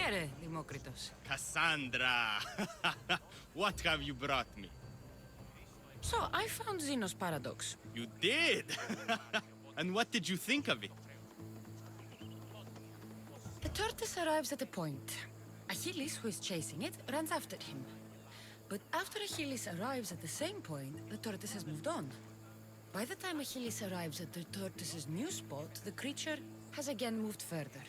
Here, Demokritos. Cassandra! What have you brought me? So, I found Zeno's paradox. You did? And what did you think of it? The tortoise arrives at a point. Achilles, who is chasing it, runs after him. But after Achilles arrives at the same point, the tortoise has moved on. By the time Achilles arrives at the tortoise's new spot, the creature has again moved further.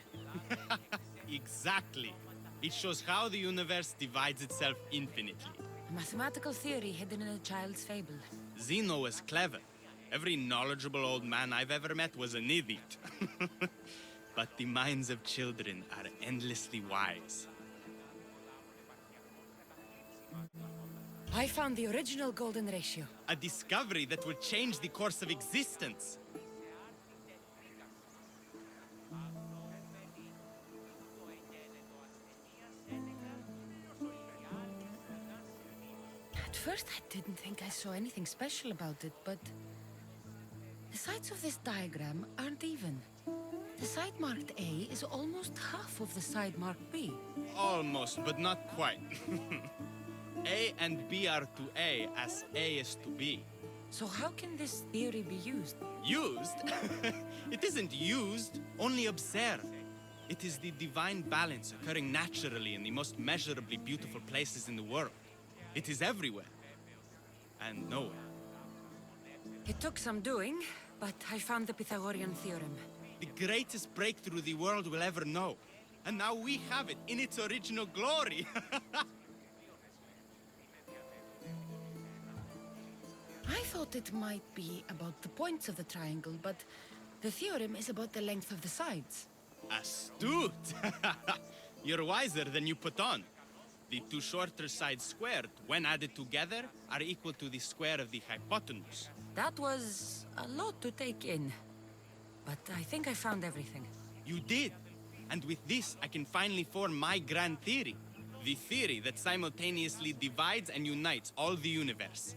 Exactly. It shows how the universe divides itself infinitely. A mathematical theory hidden in a child's fable. Zeno was clever. Every knowledgeable old man I've ever met was an idiot. But the minds of children are endlessly wise. I found the original golden ratio. A discovery that will change the course of existence. At first, I didn't think I saw anything special about it, but the sides of this diagram aren't even. The side marked A is almost half of the side marked B. Almost, but not quite. A and B are to A as A is to B. So how can this theory be used? Used? It isn't used, only observed. It is the divine balance occurring naturally in the most measurably beautiful places in the world. It is everywhere. And nowhere. It took some doing, but I found the Pythagorean theorem. The greatest breakthrough the world will ever know. And now we have it in its original glory. I thought it might be about the points of the triangle, but the theorem is about the length of the sides. Astute! You're wiser than you put on. The two shorter sides squared, when added together, are equal to the square of the hypotenuse. That was a lot to take in. But I think I found everything. You did! And with this, I can finally form my grand theory. The theory that simultaneously divides and unites all the universe.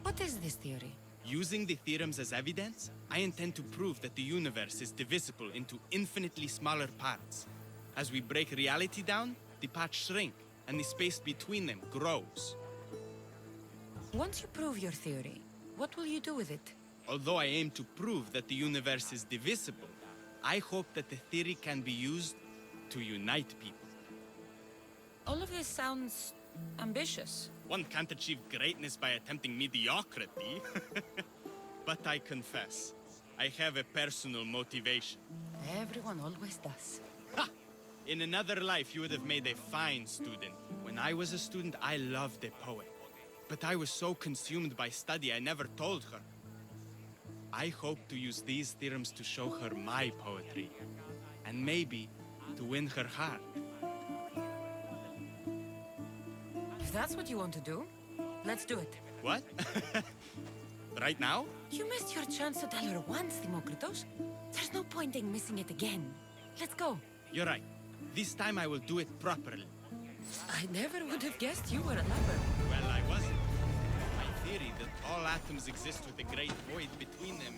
What is this theory? Using the theorems as evidence, I intend to prove that the universe is divisible into infinitely smaller parts. As we break reality down, the parts shrink, and the space between them grows. Once you prove your theory, what will you do with it? Although I aim to prove that the universe is divisible, I hope that the theory can be used to unite people. All of this sounds ambitious. One can't achieve greatness by attempting mediocrity. But I confess, I have a personal motivation. Everyone always does. Ha! In another life, you would have made a fine student. When I was a student, I loved a poet. But I was so consumed by study, I never told her. I hope to use these theorems to show her my poetry. And maybe to win her heart. If that's what you want to do, let's do it. What? Right now? You missed your chance to tell her once, Demokritos. There's no point in missing it again. Let's go. You're right. This time I will do it properly. I never would have guessed you were a lover. Well, I wasn't. My theory that all atoms exist with a great void between them